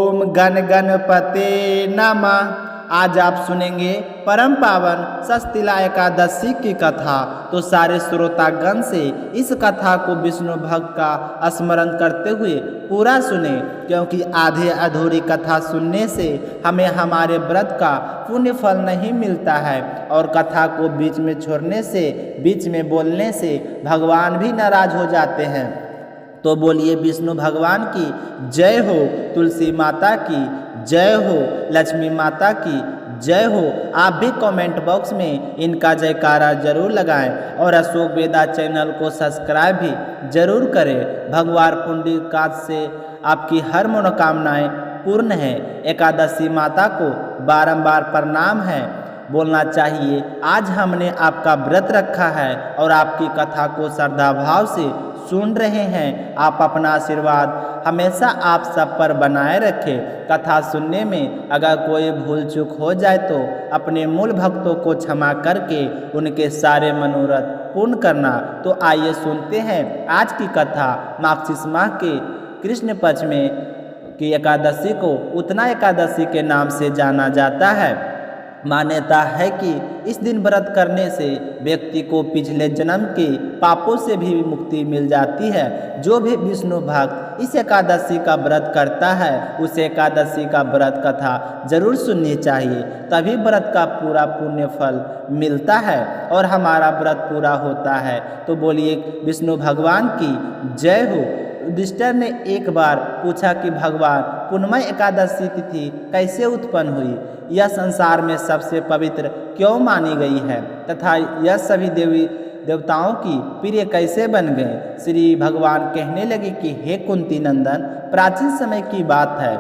ओम गण गणपते नमः। आज आप सुनेंगे परम पावन षष्ठीला एकादशी की कथा। तो सारे श्रोतागण से इस कथा को विष्णु भक्त का स्मरण करते हुए पूरा सुने, क्योंकि आधे अधूरी कथा सुनने से हमें हमारे व्रत का पुण्य फल नहीं मिलता है, और कथा को बीच में छोड़ने से, बीच में बोलने से भगवान भी नाराज हो जाते हैं। तो बोलिए विष्णु भगवान की जय हो, तुलसी माता की जय हो, लक्ष्मी माता की जय हो। आप भी कमेंट बॉक्स में इनका जयकारा जरूर लगाएं और अशोक वेदा चैनल को सब्सक्राइब भी जरूर करें। भगवान पुंडरीकाक्ष से आपकी हर मनोकामनाएं पूर्ण है। एकादशी माता को बारंबार प्रणाम है बोलना चाहिए। आज हमने आपका व्रत रखा है और आपकी कथा को श्रद्धा भाव से सुन रहे हैं। आप अपना आशीर्वाद हमेशा आप सब पर बनाए रखें। कथा सुनने में अगर कोई भूल चूक हो जाए तो अपने मूल भक्तों को क्षमा करके उनके सारे मनोरथ पूर्ण करना। तो आइए सुनते हैं आज की कथा। मार्गशीर्ष माह के कृष्ण पक्ष में की एकादशी को उत्तना एकादशी के नाम से जाना जाता है। मान्यता है कि इस दिन व्रत करने से व्यक्ति को पिछले जन्म के पापों से भी मुक्ति मिल जाती है। जो भी विष्णु भक्त इस एकादशी का व्रत करता है उसे एकादशी का व्रत कथा जरूर सुननी चाहिए, तभी व्रत का पूरा पुण्य फल मिलता है और हमारा व्रत पूरा होता है। तो बोलिए विष्णु भगवान की जय हो। युधिष्ठिर ने एक बार पूछा कि भगवान पूर्णिमा एकादशी तिथि कैसे उत्पन्न हुई, यह संसार में सबसे पवित्र क्यों मानी गई है तथा यह सभी देवी देवताओं की प्रिय कैसे बन गए। श्री भगवान कहने लगे कि हे कुंती नंदन, प्राचीन समय की बात है।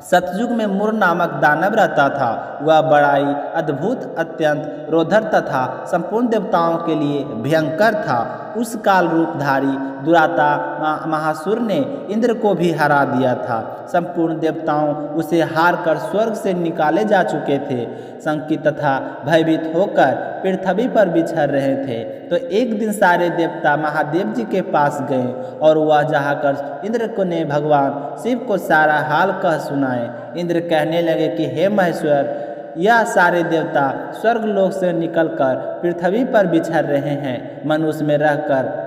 सतयुग में मुर नामक दानव रहता था। वह बड़ाई अद्भुत, अत्यंत रोधर तथा संपूर्ण देवताओं के लिए भयंकर था। उस काल रूपधारी दुराता महासुर ने इंद्र को भी हरा दिया था। संपूर्ण देवताओं उसे हार कर स्वर्ग से निकाले जा चुके थे। शंकित तथा भयभीत होकर पृथ्वी पर बिछड़ रहे थे। तो एक दिन सारे देवता महादेव जी के पास गए और वह जाकर इंद्र को ने भगवान शिव को सारा हाल कह सुनाए। इंद्र कहने लगे कि हे महेश्वर, यह सारे देवता स्वर्ग लोक से निकलकर पृथ्वी पर बिछड़ रहे हैं। मनुष्य में रहकर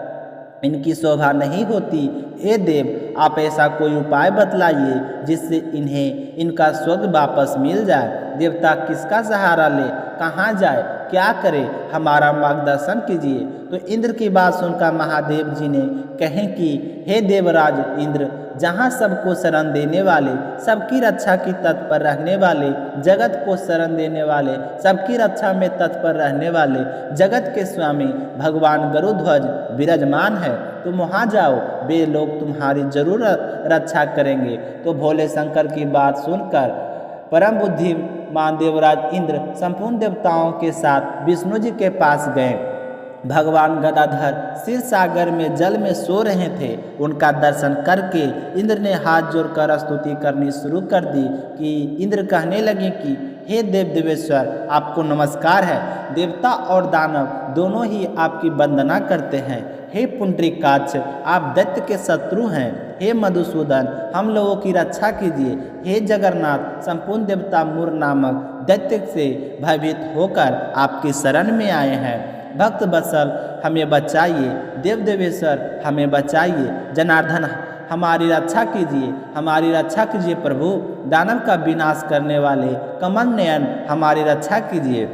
इनकी शोभा नहीं होती। हे देव, आप ऐसा कोई उपाय बतलाइए जिससे इन्हें इनका स्वर्ग वापस मिल जाए। देवता किसका सहारा ले, कहाँ जाए, क्या करे, हमारा मार्गदर्शन कीजिए। तो इंद्र की बात सुनकर महादेव जी ने कहें कि हे देवराज इंद्र, जहाँ सबको शरण देने वाले, सबकी रक्षा की तत्पर रहने वाले, जगत को शरण देने वाले, सबकी रक्षा में तत्पर रहने वाले जगत के स्वामी भगवान गरुध्वज विराजमान है, तुम वहाँ जाओ, वे लोग तुम्हारी जरूर रक्षा करेंगे। तो भोले शंकर की बात सुनकर परम बुद्धिमान देवराज इंद्र संपूर्ण देवताओं के साथ विष्णु जी के पास गए। भगवान गदाधर क्षीर सागर में जल में सो रहे थे। उनका दर्शन करके इंद्र ने हाथ जोड़कर स्तुति करनी शुरू कर दी कि इंद्र कहने लगे कि हे देव देवेश्वर, आपको नमस्कार है। देवता और दानव दोनों ही आपकी वंदना करते हैं। हे पुंडरीकाक्ष, आप दैत्य के शत्रु हैं। हे मधुसूदन, हम लोगों की रक्षा कीजिए। हे जगन्नाथ, संपूर्ण देवता मुर नामक दैत्य से भयभीत होकर आपकी शरण में आए हैं। भक्त बत्सल, हमें बचाइए। देव देवेश्वर, हमें बचाइए। जनार्दन, हमारी रक्षा कीजिए, हमारी रक्षा कीजिए प्रभु। दानव का विनाश करने वाले कमल नयन, हमारी रक्षा कीजिए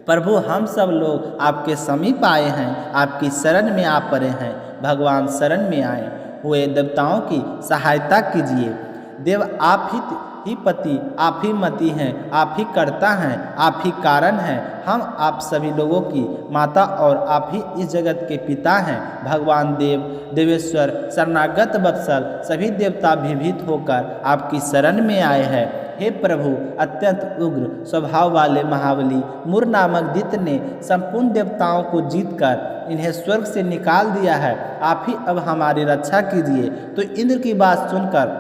प्रभु। हम सब लोग आपके समीप आए हैं, आपकी शरण में आ पड़े हैं। भगवान शरण में आए हुए देवताओं की सहायता कीजिए। देव, आप ही पति, आप ही मति हैं, आप ही कर्ता हैं, आप ही कारण हैं। हम आप सभी लोगों की माता और आप ही इस जगत के पिता हैं। भगवान देव देवेश्वर शरणागत वत्सल, सभी देवता भयभीत होकर आपकी शरण में आए हैं। हे प्रभु, अत्यंत उग्र स्वभाव वाले महाबली मुर नामक दैत्य ने संपूर्ण देवताओं को जीतकर इन्हें स्वर्ग से निकाल दिया है। आप ही अब हमारी रक्षा कीजिए। तो इंद्र की बात सुनकर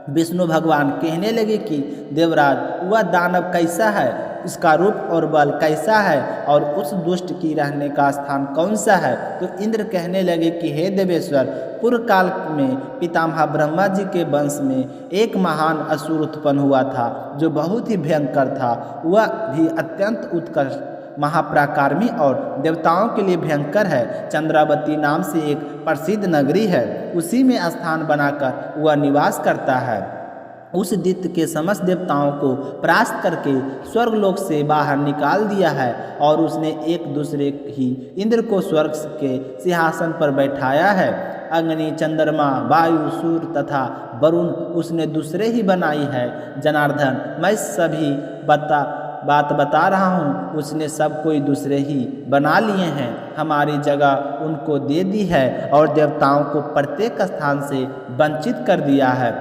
विष्णु भगवान कहने लगे कि देवराज, वह दानव कैसा है, इसका रूप और बल कैसा है, और उस दुष्ट की रहने का स्थान कौन सा है। तो इंद्र कहने लगे कि हे देवेश्वर, पूर्व काल में पितामह ब्रह्मा जी के वंश में एक महान असुर उत्पन्न हुआ था जो बहुत ही भयंकर था। वह भी अत्यंत उत्कृष्ट महापराक्रमी और देवताओं के लिए भयंकर है। चंद्रावती नाम से एक प्रसिद्ध नगरी है, उसी में स्थान बनाकर वह निवास करता है। उस दैत्य के समस्त देवताओं को परास्त करके स्वर्गलोक से बाहर निकाल दिया है, और उसने एक दूसरे ही इंद्र को स्वर्ग के सिंहासन पर बैठाया है। अग्नि, चंद्रमा, वायु, सूर्य तथा वरुण उसने दूसरे ही बनाई है। जनार्दन, मैं सभी बात बता रहा हूँ, उसने सब कोई दूसरे ही बना लिए हैं। हमारी जगह उनको दे दी है और देवताओं को प्रत्येक स्थान से वंचित कर दिया है।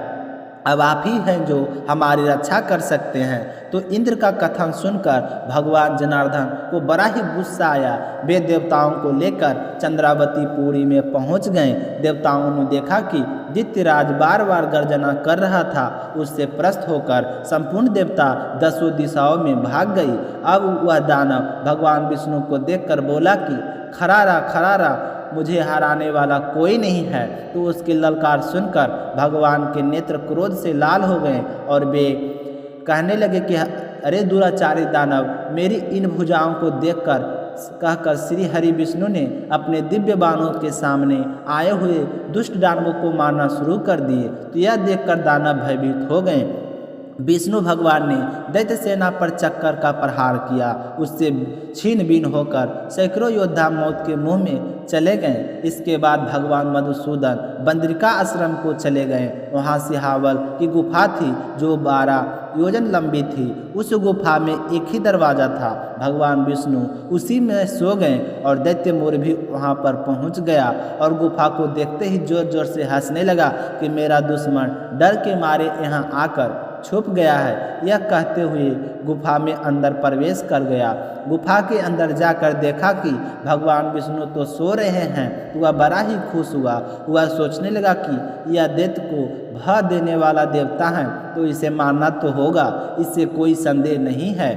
अब आप ही हैं जो हमारी रक्षा कर सकते हैं। तो इंद्र का कथन सुनकर भगवान जनार्दन को बड़ा ही गुस्सा आया। वे देवताओं को लेकर चंद्रावती पुरी में पहुंच गए। देवताओं ने देखा कि दैत्यराज बार बार गर्जना कर रहा था। उससे प्रस्त होकर संपूर्ण देवता दसों दिशाओं में भाग गई। अब वह दानव भगवान विष्णु को देखकर बोला कि खरारा, मुझे हराने वाला कोई नहीं है। तो उसकी ललकार सुनकर भगवान के नेत्र क्रोध से लाल हो गए और वे कहने लगे कि अरे दुराचारी दानव, मेरी इन भुजाओं को कहकर श्री हरि विष्णु ने अपने दिव्य बाणों के सामने आए हुए दुष्ट दानवों को मारना शुरू कर दिए। तो यह देखकर दानव भयभीत हो गए। विष्णु भगवान ने दैत्य सेना पर चक्कर का प्रहार किया। उससे छीन बीन होकर सैकड़ों योद्धा मौत के मुंह में चले गए। इसके बाद भगवान मधुसूदन बंद्रिका आश्रम को चले गए। वहाँ सिहावल की गुफा थी जो 12 योजन लंबी थी। उस गुफा में एक ही दरवाज़ा था। भगवान विष्णु उसी में सो गए और दैत्य मोर भी वहाँ पर पहुँच गया और गुफा को देखते ही जोर जोर से हंसने लगा कि मेरा दुश्मन डर के मारे यहाँ आकर छुप गया है। यह कहते हुए गुफा में अंदर प्रवेश कर गया। गुफा के अंदर जाकर देखा कि भगवान विष्णु तो सो रहे हैं। वह बड़ा ही खुश हुआ। वह सोचने लगा कि यह दैत्य को भय देने वाला देवता है, तो इसे मारना तो होगा, इससे कोई संदेह नहीं है।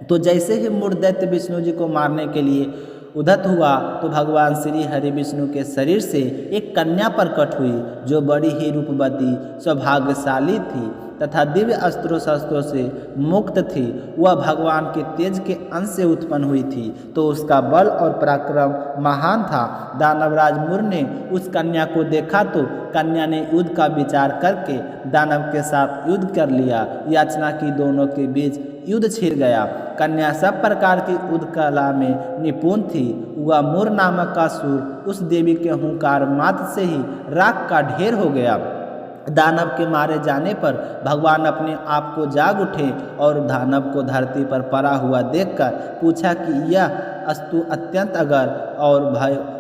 तो जैसे ही मूर्ख दैत्य विष्णु जी को मारने के लिए उद्यत हुआ तो भगवान श्री हरि विष्णु के शरीर से एक कन्या प्रकट हुई जो बड़ी ही रूपवती, सौभाग्यशाली थी तथा दिव्य अस्त्रों शस्त्रों से मुक्त थी। वह भगवान के तेज के अंश से उत्पन्न हुई थी, तो उसका बल और पराक्रम महान था। दानवराज मुर ने उस कन्या को देखा तो कन्या ने युद्ध का विचार करके दानव के साथ युद्ध कर लिया। याचना की, दोनों के बीच युद्ध छिड़ गया। कन्या सब प्रकार की युद्ध कला में निपुण थी। वह मुर नामक का असुर उस देवी के हुंकार मात्र से ही राख का ढेर हो गया। दानव के मारे जाने पर भगवान अपने आप को जाग उठे और दानव को धरती पर पड़ा हुआ देखकर पूछा कि यह अस्तु अत्यंत अगर और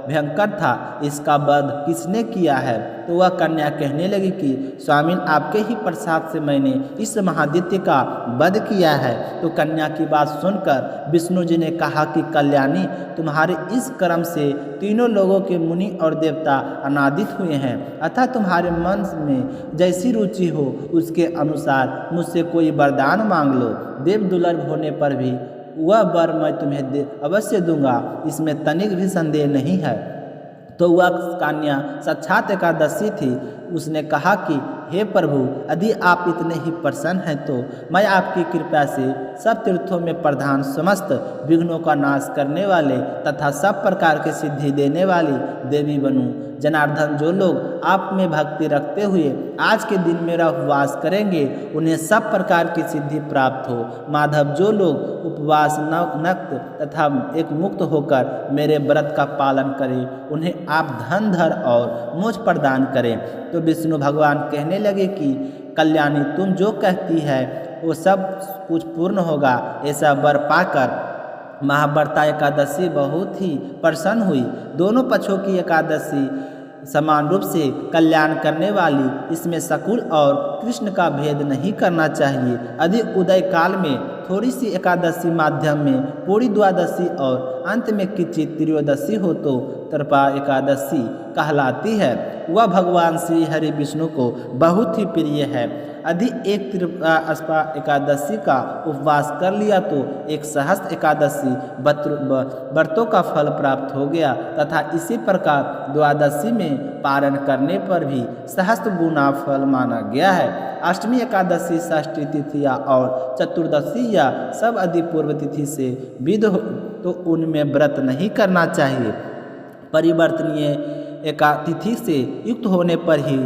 भयंकर था, इसका वध किसने किया है। तो वह कन्या कहने लगी कि स्वामी, आपके ही प्रसाद से मैंने इस महादित्य का वध किया है। तो कन्या की बात सुनकर विष्णु जी ने कहा कि कल्याणी, तुम्हारे इस कर्म से तीनों लोगों के मुनि और देवता अनादित हुए हैं। अतः तुम्हारे मन में जैसी रुचि हो उसके अनुसार मुझसे कोई वरदान मांग लो। देव दुर्लभ होने पर भी वह वर मैं तुम्हें अवश्य दूंगा, इसमें तनिक भी संदेह नहीं है। तो वह कन्या साक्षात एकादशी थी। उसने कहा कि हे प्रभु, यदि आप इतने ही प्रसन्न हैं तो मैं आपकी कृपा से सब तीर्थों में प्रधान, समस्त विघ्नों का नाश करने वाले तथा सब प्रकार की सिद्धि देने वाली देवी बनूं। जनार्दन, जो लोग आप में भक्ति रखते हुए आज के दिन मेरा उपवास करेंगे उन्हें सब प्रकार की सिद्धि प्राप्त हो। माधव, जो लोग उपवास नक्त तथा एक मुक्त होकर मेरे व्रत का पालन करें उन्हें आप धन धर और मोक्ष प्रदान करें। तो विष्णु भगवान कहने लगे कि कल्याणी, तुम जो कहती है वो सब कुछ पूर्ण होगा। ऐसा वर पाकर महाव्रता एकादशी बहुत ही प्रसन्न हुई। दोनों पक्षों की एकादशी समान रूप से कल्याण करने वाली, इसमें शकुल और कृष्ण का भेद नहीं करना चाहिए। यदि उदय काल में थोड़ी सी एकादशी माध्यम में पूरी द्वादशी और अंत में किंचित त्रयोदशी हो तो त्रिपा एकादशी कहलाती है। वह भगवान श्री हरि विष्णु को बहुत ही प्रिय है। यदि एक त्रिपा एकादशी का उपवास कर लिया तो एक सहस्त्र एकादशी व्रतों का फल प्राप्त हो गया तथा इसी प्रकार द्वादशी में पारण करने पर भी सहस्त्र गुना फल माना गया है। अष्टमी एकादशी षष्ठी तिथिया और चतुर्दशी या सब यदि पूर्व तिथि से विध हो तो उनमें व्रत नहीं करना चाहिए। परिवर्तनीय तिथि से युक्त होने पर ही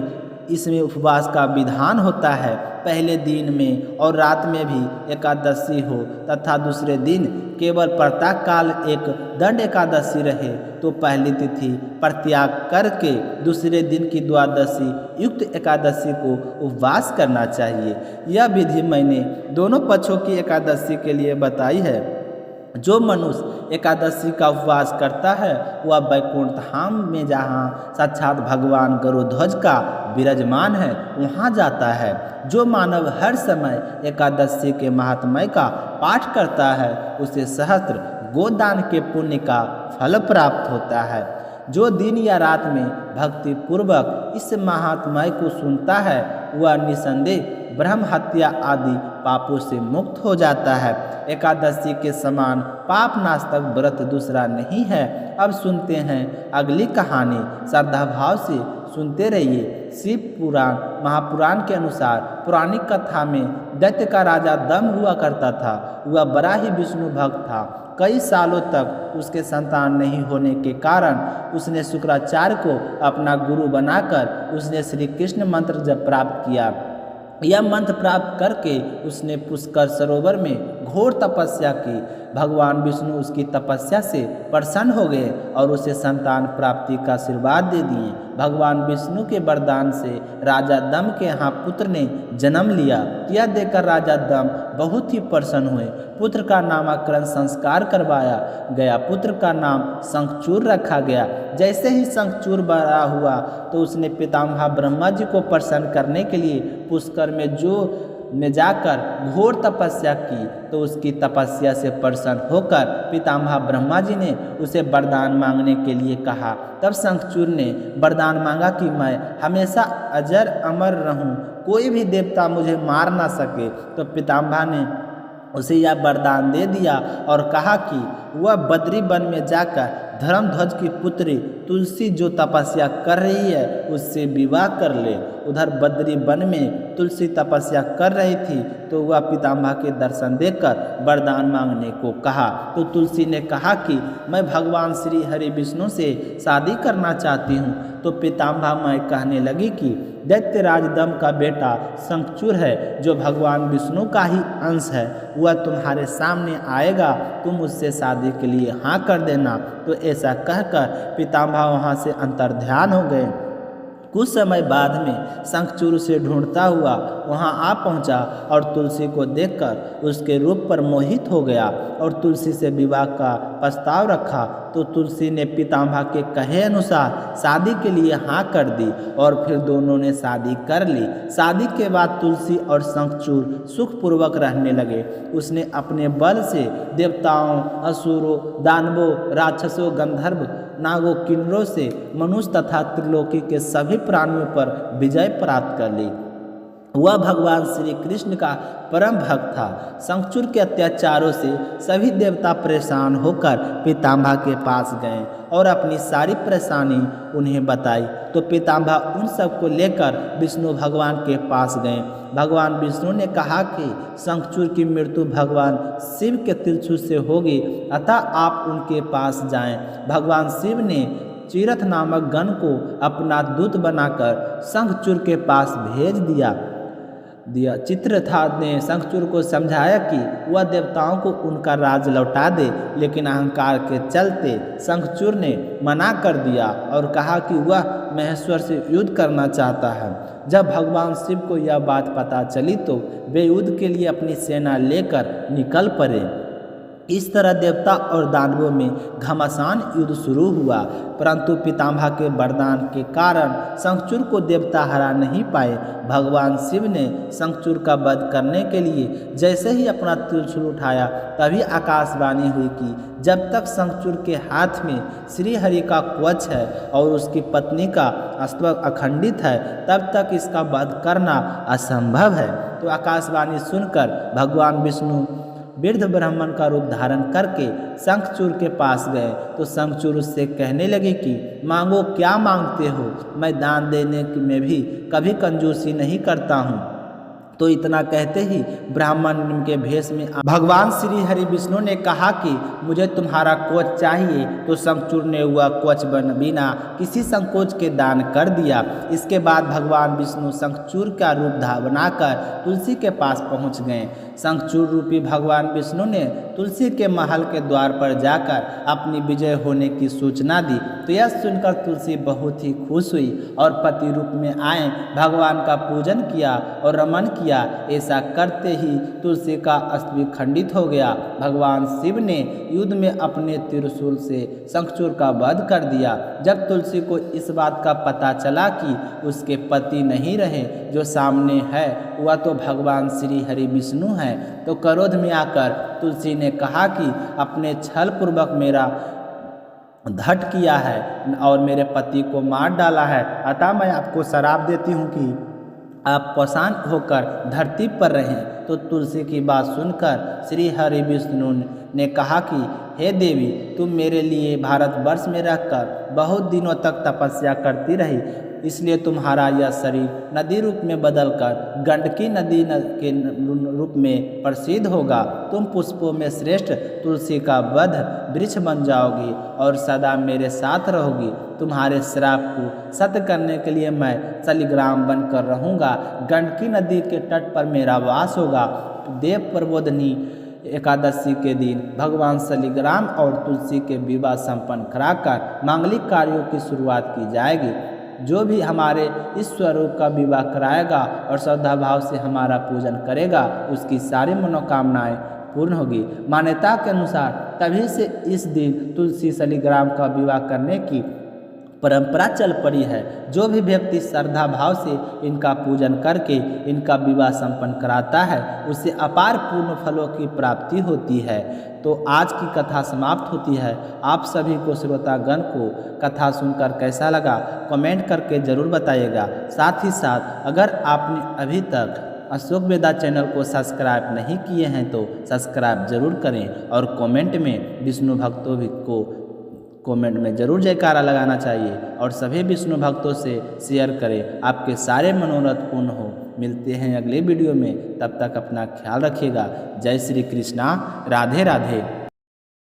इसमें उपवास का विधान होता है। पहले दिन में और रात में भी एकादशी हो तथा दूसरे दिन केवल प्रातः काल एक दंड एकादशी रहे तो पहली तिथि परित्याग करके दूसरे दिन की द्वादशी युक्त एकादशी को उपवास करना चाहिए। यह विधि मैंने दोनों पक्षों की एकादशी के लिए बताई है। जो मनुष्य एकादशी का उपवास करता है वह वैकुंठ धाम में जहाँ साक्षात भगवान गरुध्वज का विराजमान है वहाँ जाता है। जो मानव हर समय एकादशी के महात्म्य का पाठ करता है उसे सहस्त्र गोदान के पुण्य का फल प्राप्त होता है। जो दिन या रात में भक्ति पूर्वक इस महात्म्य को सुनता है वह निसंदेह ब्रह्म हत्या आदि पापों से मुक्त हो जाता है। एकादशी के समान पाप नाशक व्रत दूसरा नहीं है। अब सुनते हैं अगली कहानी। श्रद्धा भाव से सुनते रहिए। शिव पुराण महापुराण के अनुसार पौराणिक कथा में दैत्य का राजा दम हुआ करता था। वह बड़ा ही विष्णु भक्त था। कई सालों तक उसके संतान नहीं होने के कारण उसने शुक्राचार्य को अपना गुरु बनाकर उसने श्री कृष्ण मंत्र जप प्राप्त किया। यह मंत्र प्राप्त करके उसने पुष्कर सरोवर में घोर तपस्या की। भगवान विष्णु उसकी तपस्या से प्रसन्न हो गए और उसे संतान प्राप्ति का आशीर्वाद दे दिए। भगवान विष्णु के वरदान से राजा दम के यहाँ पुत्र ने जन्म लिया। यह देखकर राजा दम बहुत ही प्रसन्न हुए। पुत्र का नामकरण संस्कार करवाया गया। पुत्र का नाम शंखचूर रखा गया। जैसे ही शंखचूर बड़ा हुआ तो उसने पितामह ब्रह्मा जी को प्रसन्न करने के लिए पुष्कर में जाकर घोर तपस्या की। तो उसकी तपस्या से प्रसन्न होकर पितामह ब्रह्मा जी ने उसे वरदान मांगने के लिए कहा। तब शंखचूर ने वरदान मांगा कि मैं हमेशा अजर अमर रहूं, कोई भी देवता मुझे मार ना सके। तो पितामह ने उसे यह वरदान दे दिया और कहा कि वह बद्री वन में जाकर धर्मध्वज की पुत्री तुलसी जो तपस्या कर रही है उससे विवाह कर ले। उधर बद्री वन में तुलसी तपस्या कर रही थी तो वह पितामह के दर्शन देकर वरदान मांगने को कहा। तो तुलसी ने कहा कि मैं भगवान श्री हरि विष्णु से शादी करना चाहती हूँ। तो पितामह माँ कहने लगी कि दैत्यराज दम का बेटा शंखचूर है जो भगवान विष्णु का ही अंश है, वह तुम्हारे सामने आएगा, तुम उससे शादी के लिए हाँ कर देना। तो ऐसा कहकर पितामह वहाँ से अंतर्ध्यान हो गए। कुछ समय बाद में शंखचूर से ढूंढता हुआ वहां आ पहुंचा और तुलसी को देखकर उसके रूप पर मोहित हो गया और तुलसी से विवाह का प्रस्ताव रखा। तो तुलसी ने पितामह के कहे अनुसार शादी के लिए हाँ कर दी और फिर दोनों ने शादी कर ली। शादी के बाद तुलसी और शंखचूर सुखपूर्वक रहने लगे। उसने अपने बल से देवताओं, असुरों, दानवों, राक्षसों, गंधर्व, नागों, किन्नरों से मनुष्य तथा त्रिलोकी के सभी प्राणियों पर विजय प्राप्त कर ली। वह भगवान श्री कृष्ण का परम भक्त था। शंखचूर के अत्याचारों से सभी देवता परेशान होकर पितामह के पास गए और अपनी सारी परेशानी उन्हें बताई। तो पितामह उन सब को लेकर विष्णु भगवान के पास गए। भगवान विष्णु ने कहा कि शंखचूर की मृत्यु भगवान शिव के त्रिशूल से होगी, अतः आप उनके पास जाएं। भगवान शिव ने चिरथ नामक गण को अपना दूत बनाकर शंखचूर के पास भेज दिया। चित्ररथ ने शंखचूर को समझाया कि वह देवताओं को उनका राज लौटा दे, लेकिन अहंकार के चलते शंखचूर ने मना कर दिया और कहा कि वह महेश्वर से युद्ध करना चाहता है। जब भगवान शिव को यह बात पता चली तो वे युद्ध के लिए अपनी सेना लेकर निकल पड़े। इस तरह देवता और दानवों में घमासान युद्ध शुरू हुआ, परंतु पितामह के वरदान के कारण शंखचूड़ को देवता हरा नहीं पाए। भगवान शिव ने शंखचूड़ का वध करने के लिए जैसे ही अपना त्रिशूल उठाया, तभी आकाशवाणी हुई कि जब तक शंखचूड़ के हाथ में श्री हरि का कवच है और उसकी पत्नी का अस्त्र अखंडित है, तब तक इसका वध करना असंभव है। तो आकाशवाणी सुनकर भगवान विष्णु वृद्ध ब्राह्मण का रूप धारण करके शंखचूड़ के पास गए। तो शंखचूड़ उससे कहने लगे कि मांगो, क्या मांगते हो, मैं दान देने में भी कभी कंजूसी नहीं करता हूँ। तो इतना कहते ही ब्राह्मण के भेष में भगवान श्री हरि विष्णु ने कहा कि मुझे तुम्हारा कवच चाहिए। तो शंखचूड़ ने हुआ कवच बिना किसी संकोच के दान कर दिया। इसके बाद भगवान विष्णु शंखचूड़ का रूप बनाकर तुलसी के पास पहुंच गए। शंखचूड़ रूपी भगवान विष्णु ने तुलसी के महल के द्वार पर जाकर अपनी विजय होने की सूचना दी। तो यह सुनकर तुलसी बहुत ही खुश हुई और पति रूप में आए भगवान का पूजन किया और रमन किया। ऐसा करते ही तुलसी का अस्त्र खंडित हो गया। भगवान शिव ने युद्ध में अपने त्रिशूल से शंखचूड़ का वध कर दिया। जब तुलसी को इस बात का पता चला कि उसके पति नहीं रहे, जो सामने है वह तो भगवान श्री हरि विष्णु है, तो क्रोध में आकर तुलसी ने कहा कि अपने छल पूर्वक मेरा धट किया है और मेरे पति को मार डाला है, अतः मैं आपको श्राप देती हूँ कि आप पाषाण होकर धरती पर रहें। तो तुलसी की बात सुनकर श्री हरि विष्णु ने कहा कि हे देवी, तुम मेरे लिए भारतवर्ष में रहकर बहुत दिनों तक तपस्या करती रही, इसलिए तुम्हारा यह शरीर नदी रूप में बदलकर गंडकी नदी के रूप में प्रसिद्ध होगा। तुम पुष्पों में श्रेष्ठ तुलसी का वध वृक्ष बन जाओगी और सदा मेरे साथ रहोगी। तुम्हारे श्राप को सत्य करने के लिए मैं शालिग्राम बनकर रहूँगा। गंडकी नदी के तट पर मेरा वास होगा। देव प्रबोधनी एकादशी के दिन भगवान शालिग्राम और तुलसी के विवाह संपन्न कराकर मांगलिक कार्यों की शुरुआत की जाएगी। जो भी हमारे इस स्वरूप का विवाह कराएगा और श्रद्धा भाव से हमारा पूजन करेगा, उसकी सारी मनोकामनाएं पूर्ण होगी। मान्यता के अनुसार तभी से इस दिन तुलसी शालिग्राम का विवाह करने की परंपरा चल पड़ी है। जो भी व्यक्ति श्रद्धा भाव से इनका पूजन करके इनका विवाह संपन्न कराता है, उसे अपार पूर्ण फलों की प्राप्ति होती है। तो आज की कथा समाप्त होती है। आप सभी को श्रोतागण को कथा सुनकर कैसा लगा कमेंट करके ज़रूर बताइएगा। साथ ही साथ अगर आपने अभी तक अशोक वेदा चैनल को सब्सक्राइब नहीं किए हैं तो सब्सक्राइब जरूर करें और कमेंट में विष्णु भक्तों को कमेंट में ज़रूर जयकारा लगाना चाहिए और सभी विष्णु भक्तों से शेयर करें। आपके सारे मनोरथ पूर्ण हो। मिलते हैं अगले वीडियो में, तब तक अपना ख्याल रखिएगा। जय श्री कृष्णा, राधे राधे।